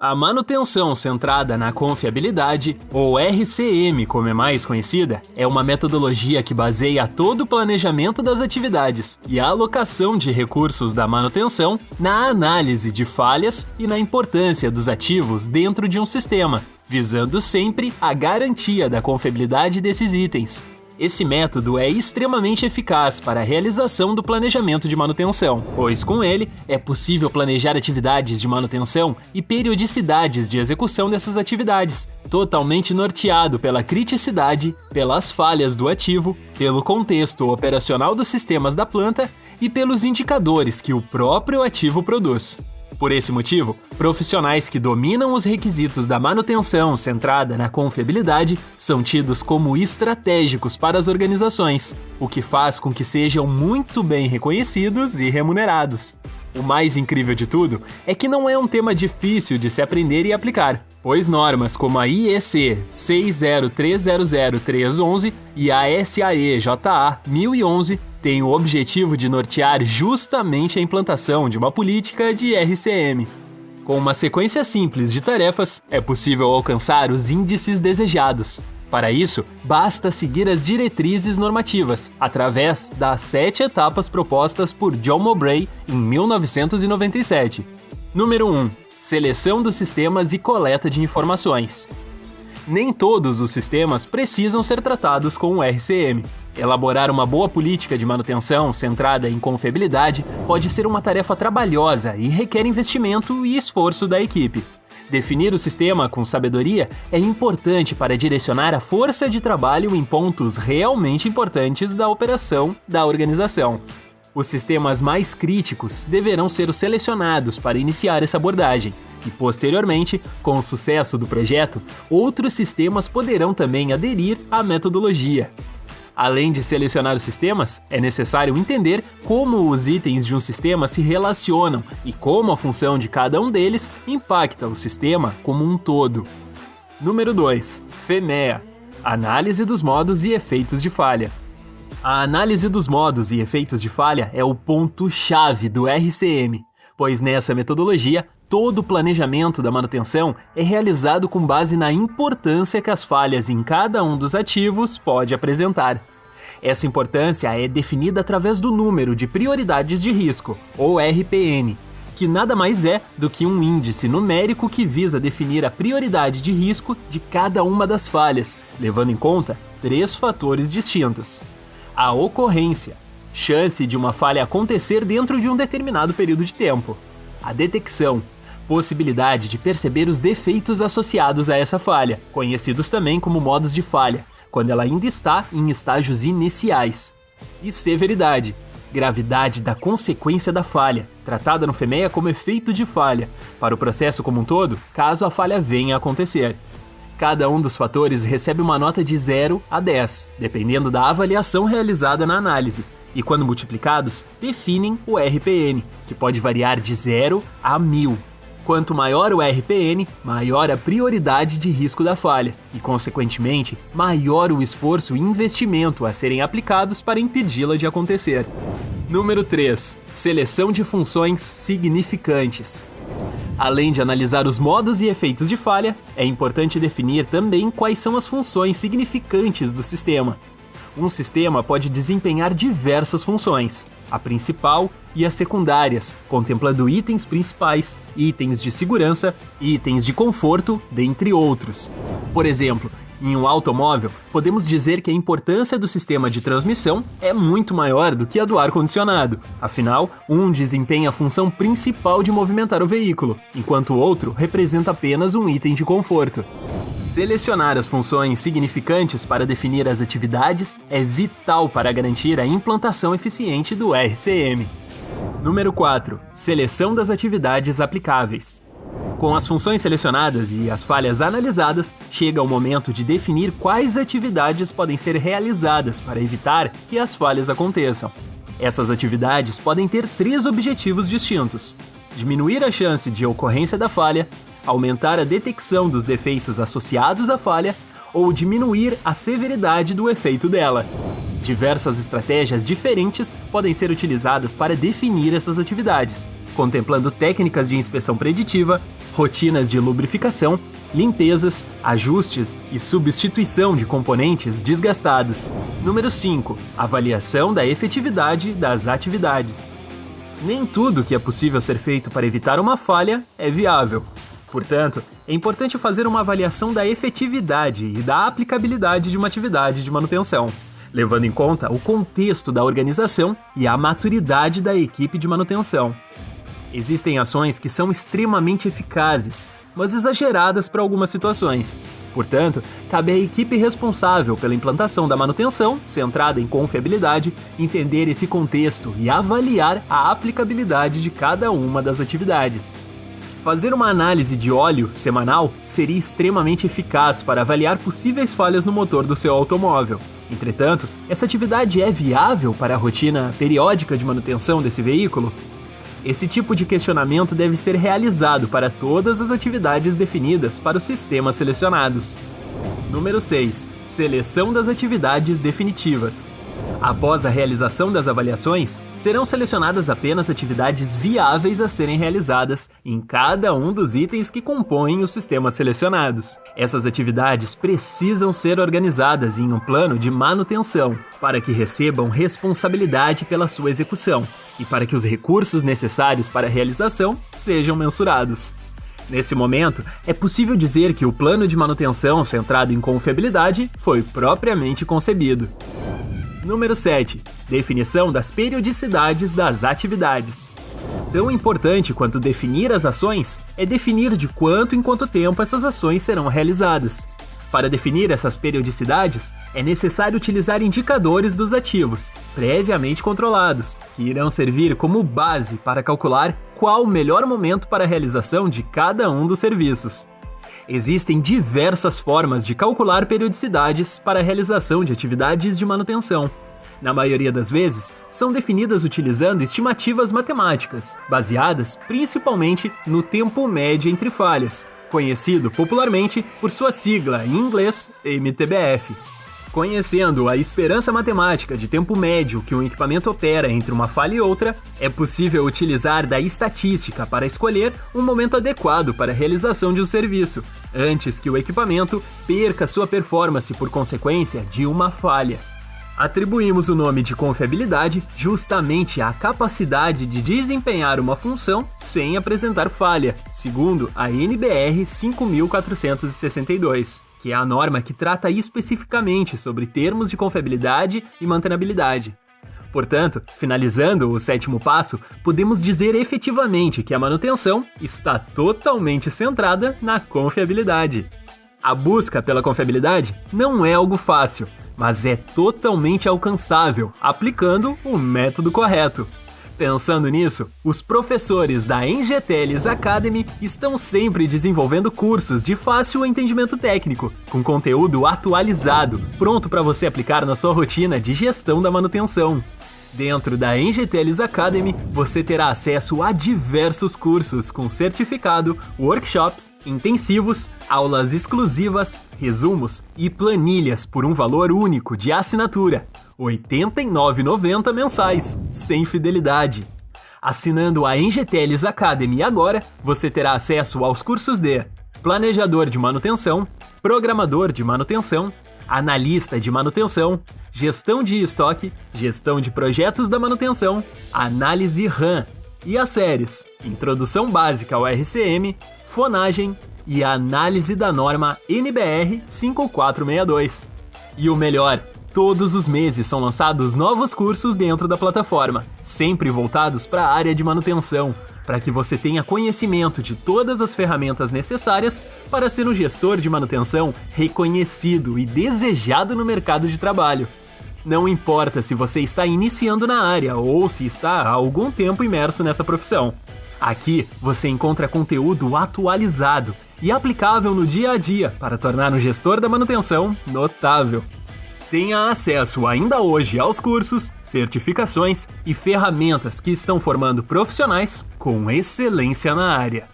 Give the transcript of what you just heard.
A manutenção centrada na confiabilidade, ou RCM como é mais conhecida, é uma metodologia que baseia todo o planejamento das atividades e a alocação de recursos da manutenção na análise de falhas e na importância dos ativos dentro de um sistema, visando sempre a garantia da confiabilidade desses itens. Esse método é extremamente eficaz para a realização do planejamento de manutenção, pois com ele é possível planejar atividades de manutenção e periodicidades de execução dessas atividades, totalmente norteado pela criticidade, pelas falhas do ativo, pelo contexto operacional dos sistemas da planta e pelos indicadores que o próprio ativo produz. Por esse motivo, profissionais que dominam os requisitos da manutenção centrada na confiabilidade são tidos como estratégicos para as organizações, o que faz com que sejam muito bem reconhecidos e remunerados. O mais incrível de tudo é que não é um tema difícil de se aprender e aplicar, pois normas como a IEC 60300-311 e a SAE-JA 1011 têm o objetivo de nortear justamente a implantação de uma política de RCM. Com uma sequência simples de tarefas, é possível alcançar os índices desejados. Para isso, basta seguir as diretrizes normativas, através das 7 etapas propostas por John Mowbray em 1997. Número 1. Seleção dos sistemas e coleta de informações. Nem todos os sistemas precisam ser tratados com o RCM. Elaborar uma boa política de manutenção centrada em confiabilidade pode ser uma tarefa trabalhosa e requer investimento e esforço da equipe. Definir o sistema com sabedoria é importante para direcionar a força de trabalho em pontos realmente importantes da operação da organização. Os sistemas mais críticos deverão ser os selecionados para iniciar essa abordagem, e posteriormente, com o sucesso do projeto, outros sistemas poderão também aderir à metodologia. Além de selecionar os sistemas, é necessário entender como os itens de um sistema se relacionam e como a função de cada um deles impacta o sistema como um todo. Número 2. FEMEA – Análise dos modos e efeitos de falha. A análise dos modos e efeitos de falha é o ponto-chave do RCM, pois nessa metodologia, todo o planejamento da manutenção é realizado com base na importância que as falhas em cada um dos ativos pode apresentar. Essa importância é definida através do número de prioridades de risco, ou RPN, que nada mais é do que um índice numérico que visa definir a prioridade de risco de cada uma das falhas, levando em conta 3 fatores distintos. A ocorrência, chance de uma falha acontecer dentro de um determinado período de tempo. A detecção, possibilidade de perceber os defeitos associados a essa falha, conhecidos também como modos de falha, quando ela ainda está em estágios iniciais. E severidade, gravidade da consequência da falha, tratada no FEMEA como efeito de falha, para o processo como um todo, caso a falha venha a acontecer. Cada um dos fatores recebe uma nota de 0 a 10, dependendo da avaliação realizada na análise, e quando multiplicados, definem o RPN, que pode variar de 0 a 1000. Quanto maior o RPN, maior a prioridade de risco da falha, e, consequentemente, maior o esforço e investimento a serem aplicados para impedi-la de acontecer. Número 3. Seleção de funções significantes. Além de analisar os modos e efeitos de falha, é importante definir também quais são as funções significantes do sistema. Um sistema pode desempenhar diversas funções, a principal e as secundárias, contemplando itens principais, itens de segurança, itens de conforto, dentre outros. Por exemplo, em um automóvel, podemos dizer que a importância do sistema de transmissão é muito maior do que a do ar-condicionado. Afinal, um desempenha a função principal de movimentar o veículo, enquanto o outro representa apenas um item de conforto. Selecionar as funções significantes para definir as atividades é vital para garantir a implantação eficiente do RCM. Número 4. Seleção das atividades aplicáveis. Com as funções selecionadas e as falhas analisadas, chega o momento de definir quais atividades podem ser realizadas para evitar que as falhas aconteçam. Essas atividades podem ter 3 objetivos distintos: diminuir a chance de ocorrência da falha, aumentar a detecção dos defeitos associados à falha ou diminuir a severidade do efeito dela. Diversas estratégias diferentes podem ser utilizadas para definir essas atividades, contemplando técnicas de inspeção preditiva, rotinas de lubrificação, limpezas, ajustes e substituição de componentes desgastados. Número 5. Avaliação da efetividade das atividades. Nem tudo que é possível ser feito para evitar uma falha é viável. Portanto, é importante fazer uma avaliação da efetividade e da aplicabilidade de uma atividade de manutenção, levando em conta o contexto da organização e a maturidade da equipe de manutenção. Existem ações que são extremamente eficazes, mas exageradas para algumas situações. Portanto, cabe à equipe responsável pela implantação da manutenção, centrada em confiabilidade, entender esse contexto e avaliar a aplicabilidade de cada uma das atividades. Fazer uma análise de óleo semanal seria extremamente eficaz para avaliar possíveis falhas no motor do seu automóvel. Entretanto, essa atividade é viável para a rotina periódica de manutenção desse veículo? Esse tipo de questionamento deve ser realizado para todas as atividades definidas para os sistemas selecionados. Número 6. Seleção das atividades definitivas. Após a realização das avaliações, serão selecionadas apenas atividades viáveis a serem realizadas em cada um dos itens que compõem os sistemas selecionados. Essas atividades precisam ser organizadas em um plano de manutenção, para que recebam responsabilidade pela sua execução e para que os recursos necessários para a realização sejam mensurados. Nesse momento, é possível dizer que o plano de manutenção centrado em confiabilidade foi propriamente concebido. Número 7. Definição das periodicidades das atividades. Tão importante quanto definir as ações é definir de quanto em quanto tempo essas ações serão realizadas. Para definir essas periodicidades, é necessário utilizar indicadores dos ativos, previamente controlados, que irão servir como base para calcular qual o melhor momento para a realização de cada um dos serviços. Existem diversas formas de calcular periodicidades para a realização de atividades de manutenção. Na maioria das vezes, são definidas utilizando estimativas matemáticas, baseadas principalmente no tempo médio entre falhas, conhecido popularmente por sua sigla em inglês MTBF. Conhecendo a esperança matemática de tempo médio que um equipamento opera entre uma falha e outra, é possível utilizar da estatística para escolher um momento adequado para a realização de um serviço, antes que o equipamento perca sua performance por consequência de uma falha. Atribuímos o nome de confiabilidade justamente à capacidade de desempenhar uma função sem apresentar falha, segundo a NBR 5462, que é a norma que trata especificamente sobre termos de confiabilidade e mantenabilidade. Portanto, finalizando o 7º passo, podemos dizer efetivamente que a manutenção está totalmente centrada na confiabilidade. A busca pela confiabilidade não é algo fácil, mas é totalmente alcançável aplicando o método correto. Pensando nisso, os professores da Engeteles Academy estão sempre desenvolvendo cursos de fácil entendimento técnico, com conteúdo atualizado, pronto para você aplicar na sua rotina de gestão da manutenção. Dentro da Engeteles Academy, você terá acesso a diversos cursos com certificado, workshops, intensivos, aulas exclusivas, resumos e planilhas por um valor único de assinatura, R$ 89,90 mensais, sem fidelidade. Assinando a Engeteles Academy agora, você terá acesso aos cursos de Planejador de Manutenção, Programador de Manutenção, Analista de Manutenção, Gestão de Estoque, Gestão de Projetos da Manutenção, Análise RAM e as séries Introdução Básica ao RCM, Fonagem e Análise da Norma NBR 5462. E o melhor, todos os meses são lançados novos cursos dentro da plataforma, sempre voltados para a área de manutenção, para que você tenha conhecimento de todas as ferramentas necessárias para ser um gestor de manutenção reconhecido e desejado no mercado de trabalho. Não importa se você está iniciando na área ou se está há algum tempo imerso nessa profissão. Aqui você encontra conteúdo atualizado e aplicável no dia a dia para tornar um gestor da manutenção notável. Tenha acesso ainda hoje aos cursos, certificações e ferramentas que estão formando profissionais com excelência na área.